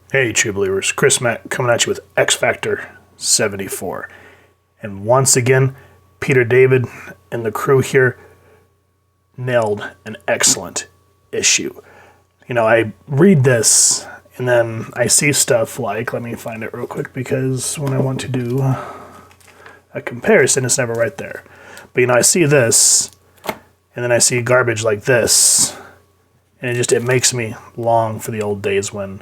Hey, true believers. Chris Mack coming at you with X Factor 74. And once again, Peter David and the crew here nailed an excellent issue. I read this and then I see stuff like, let me find it real quick because when I want to do a comparison, it's never right there. But, I see this and then I see garbage like this, and it makes me long for the old days when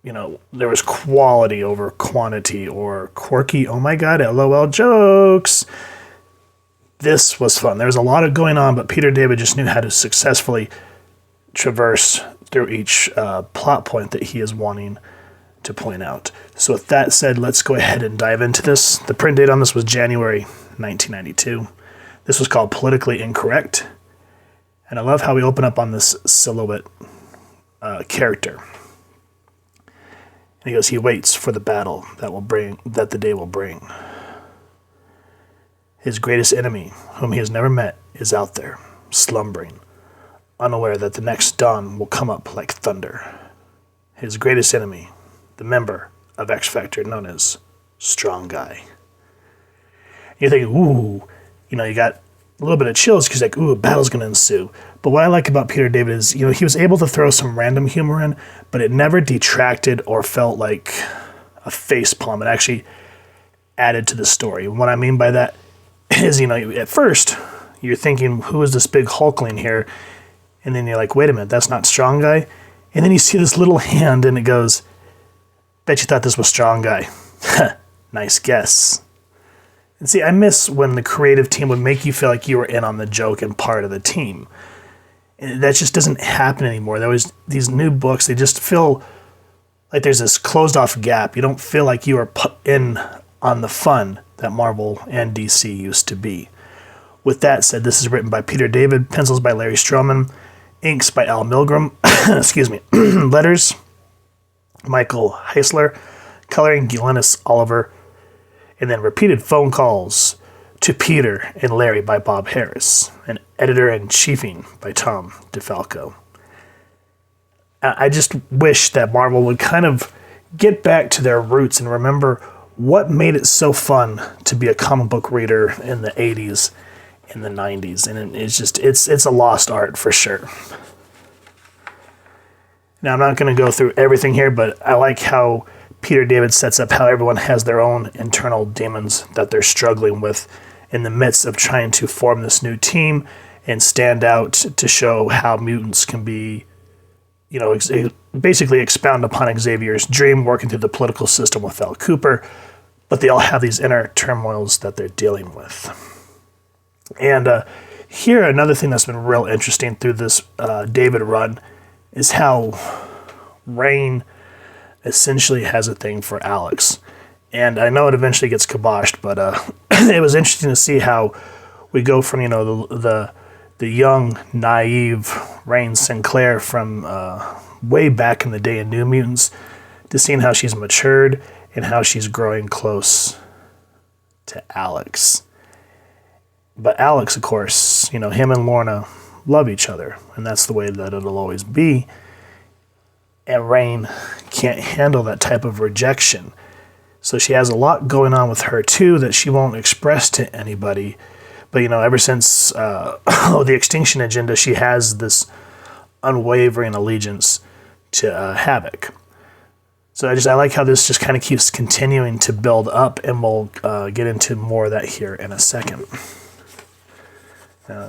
there was quality over quantity or quirky, oh my god, LOL jokes. This was fun. There was a lot of going on, but Peter David just knew how to successfully traverse through each plot point that he is wanting to point out. So with that said, let's go ahead and dive into this. The print date on this was January 1992. This was called Politically Incorrect. And I love how we open up on this silhouette character. And he goes, he waits for the battle that the day will bring. His greatest enemy, whom he has never met, is out there, slumbering, unaware that the next dawn will come up like thunder. His greatest enemy, the member of X Factor known as Strong Guy. And you're thinking, ooh, you got a little bit of chills because ooh, a battle's going to ensue. But what I like about Peter David is, he was able to throw some random humor in, but it never detracted or felt like a facepalm. It actually added to the story. And what I mean by that is, at first, you're thinking, who is this big hulkling here? And then you're like, wait a minute, that's not Strong Guy? And then you see this little hand, and it goes, bet you thought this was Strong Guy. Nice guess. And see, I miss when the creative team would make you feel like you were in on the joke and part of the team. And that just doesn't happen anymore. There was these new books, they just feel like there's this closed off gap. You don't feel like you are put in on the fun that Marvel and DC used to be. With that said, this is written by Peter David, pencils by Larry Stroman, inks by Al Milgram, excuse me, letters, Michael Heisler, coloring Glennis Oliver, and then repeated phone calls to Peter and Larry by Bob Harris, and editor-in-chiefing by Tom DeFalco. I just wish that Marvel would kind of get back to their roots and remember what made it so fun to be a comic book reader in the 80s and the 90s. And it's a lost art for sure. Now, I'm not going to go through everything here, but I like how Peter David sets up how everyone has their own internal demons that they're struggling with in the midst of trying to form this new team and stand out to show how mutants can be, basically expound upon Xavier's dream working through the political system with Al Cooper, but they all have these inner turmoils that they're dealing with. And here, another thing that's been real interesting through this David run is how Rain essentially has a thing for Alex. And I know it eventually gets kiboshed, but it was interesting to see how we go from, the young, naive Rain Sinclair from way back in the day in New Mutants to seeing how she's matured and how she's growing close to Alex. But Alex, of course, him and Lorna love each other, and that's the way that it'll always be. And Rain can't handle that type of rejection. So she has a lot going on with her, too, that she won't express to anybody. But, ever since the Extinction Agenda, she has this unwavering allegiance to Havoc. So I like how this just kind of keeps continuing to build up, and we'll get into more of that here in a second.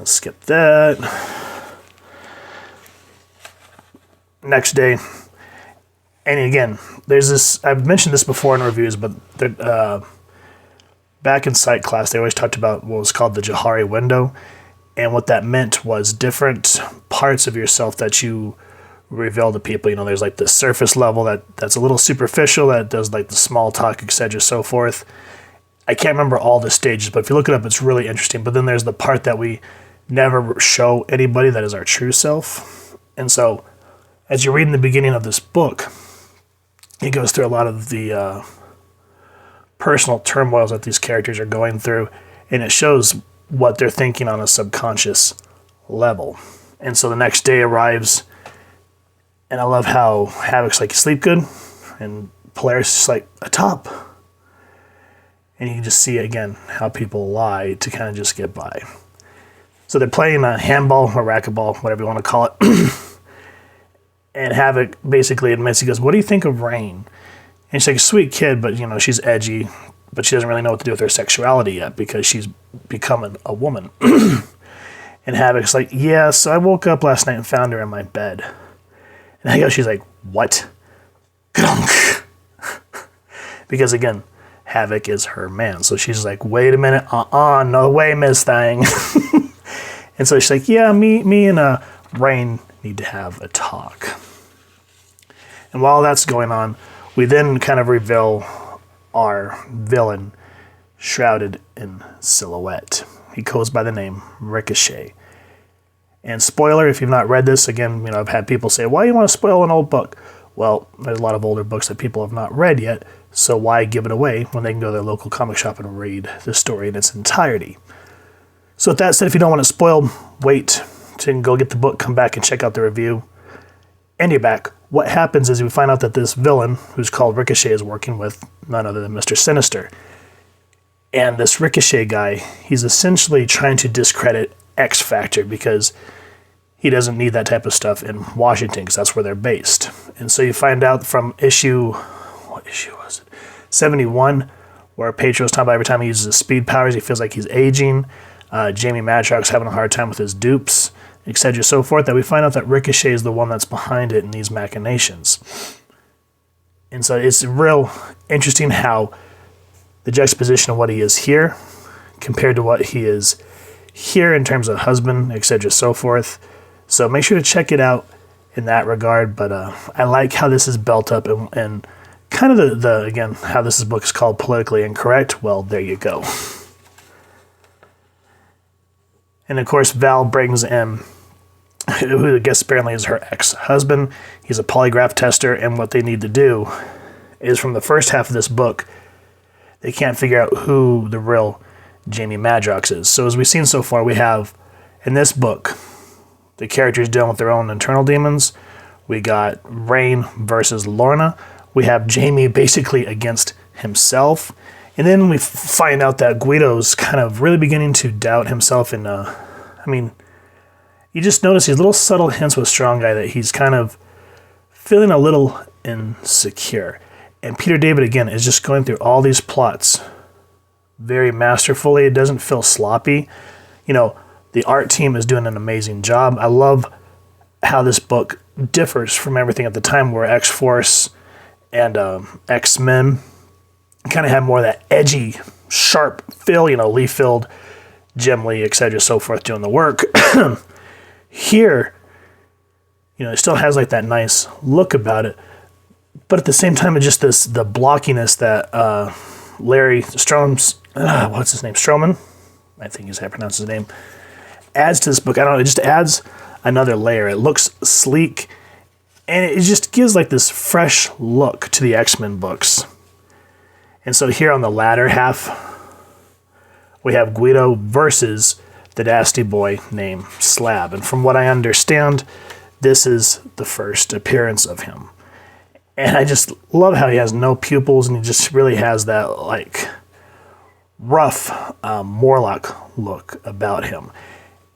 Skip that. Next day. And again, there's this, I've mentioned this before in reviews, but back in psych class, they always talked about what was called the Jahari Window. And what that meant was different parts of yourself that you reveal to people. There's like the surface level that's a little superficial, that does like the small talk, etc., so forth. I can't remember all the stages, but if you look it up, it's really interesting. But then there's the part that we never show anybody, that is our true self. And so, as you read in the beginning of this book, it goes through a lot of the personal turmoils that these characters are going through, and it shows what they're thinking on a subconscious level. And so the next day arrives, and I love how Havoc's like, you sleep good? and Polaris is like atop. And you can just see again how people lie to kind of just get by. So they're playing a handball or racquetball, whatever you want to call it. And Havoc basically admits, he goes, "What do you think of Rain?" And she's like, a sweet kid, but she's edgy, but she doesn't really know what to do with her sexuality yet because she's becoming a woman. And Havoc's like, "Yeah, so I woke up last night and found her in my bed." And she's like, "What?" Because again, Havoc is her man. So she's like, "Wait a minute, no way, Miss Thing." And so she's like, "Yeah, me and Rain need to have a talk." And while that's going on, we then kind of reveal our villain shrouded in silhouette. He goes by the name Ricochet. And spoiler, if you've not read this, again, I've had people say, "Why do you want to spoil an old book?" Well, there's a lot of older books that people have not read yet, so why give it away when they can go to their local comic shop and read the story in its entirety? So with that said, if you don't want it spoiled, wait to go get the book, come back and check out the review, and you're back. What happens is we find out that this villain, who's called Ricochet, is working with none other than Mr. Sinister. And this Ricochet guy, he's essentially trying to discredit X Factor because he doesn't need that type of stuff in Washington because that's where they're based. And so you find out from what issue was it? 71, where Pedro's talking about every time he uses his speed powers, he feels like he's aging. Jamie Madrox's having a hard time with his dupes, etc., so forth, that we find out that Ricochet is the one that's behind it in these machinations. And so it's real interesting how the juxtaposition of what he is here compared to what he is here in terms of husband, etc., so forth. So make sure to check it out in that regard. But I like how this is built up and kind of the again, how this book is called Politically Incorrect. Well, there you go. And of course, Val brings in who I guess apparently is her ex-husband. He's a polygraph tester, and what they need to do is from the first half of this book, they can't figure out who the real Jamie Madrox is. So as we've seen so far, we have, in this book, the characters dealing with their own internal demons. We got Rain versus Lorna. We have Jamie basically against himself. And then we find out that Guido's kind of really beginning to doubt himself. And, you just notice these little subtle hints with Strong Guy that he's kind of feeling a little insecure. And Peter David, again, is just going through all these plots very masterfully. It doesn't feel sloppy. The art team is doing an amazing job. I love how this book differs from everything at the time where X-Force and X-Men kind of had more of that edgy, sharp feel, Lee-filled, Jim Lee, etc., so forth, doing the work. Here, it still has like that nice look about it, but at the same time, it's just the blockiness that Larry Stroman, I think is how I pronounce his name, adds to this book. I don't know, it just adds another layer. It looks sleek, and it just gives like this fresh look to the X-Men books. And so here on the latter half, we have Guido versus the nasty boy named Slab. And from what I understand, this is the first appearance of him. And I just love how he has no pupils, and he just really has that like rough Morlock look about him.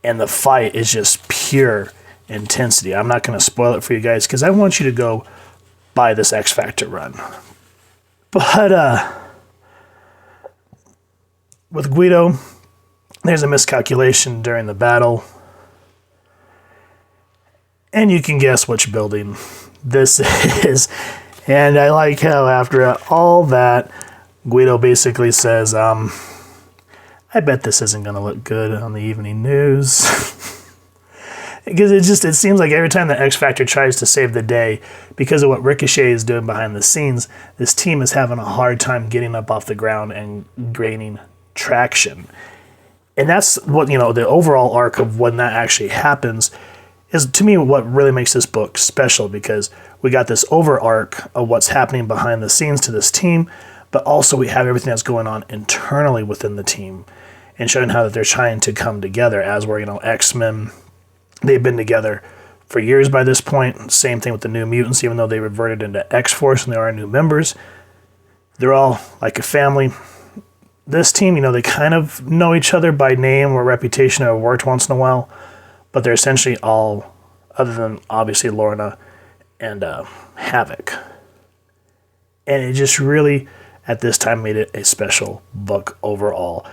And the fight is just pure intensity. I'm not going to spoil it for you guys because I want you to go buy this X Factor run. But with Guido, there's a miscalculation during the battle. And you can guess which building this is. And I like how after all that, Guido basically says, I bet this isn't going to look good on the evening news. Because it seems like every time the X Factor tries to save the day, because of what Ricochet is doing behind the scenes, this team is having a hard time getting up off the ground and gaining traction. And that's what, the overall arc of when that actually happens is, to me, what really makes this book special, because we got this over arc of what's happening behind the scenes to this team, but also we have everything that's going on internally within the team and showing how that they're trying to come together as we're, X-Men. They've been together for years by this point. Same thing with the New Mutants, even though they reverted into X-Force and there are new members. They're all like a family. This team, they kind of know each other by name or reputation or worked once in a while, but they're essentially all, other than obviously Lorna and Havoc. And it just really, at this time, made it a special book overall.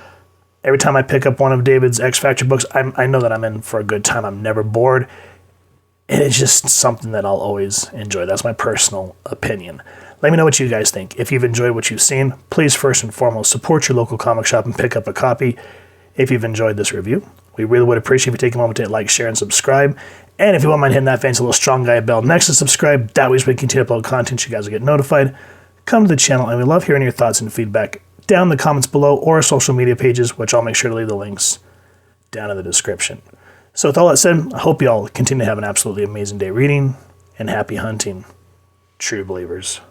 Every time I pick up one of David's X Factor books, I know that I'm in for a good time. I'm never bored. And it's just something that I'll always enjoy. That's my personal opinion. Let me know what you guys think. If you've enjoyed what you've seen, please first and foremost support your local comic shop and pick up a copy. If you've enjoyed this review, we really would appreciate if you take a moment to hit like, share, and subscribe. And if you won't mind hitting that fancy little strong guy bell next to subscribe, that way we continue to upload content, you guys will get notified. Come to the channel, and we love hearing your thoughts and feedback down in the comments below or our social media pages, which I'll make sure to leave the links down in the description. So with all that said, I hope you all continue to have an absolutely amazing day reading, and happy hunting, true believers.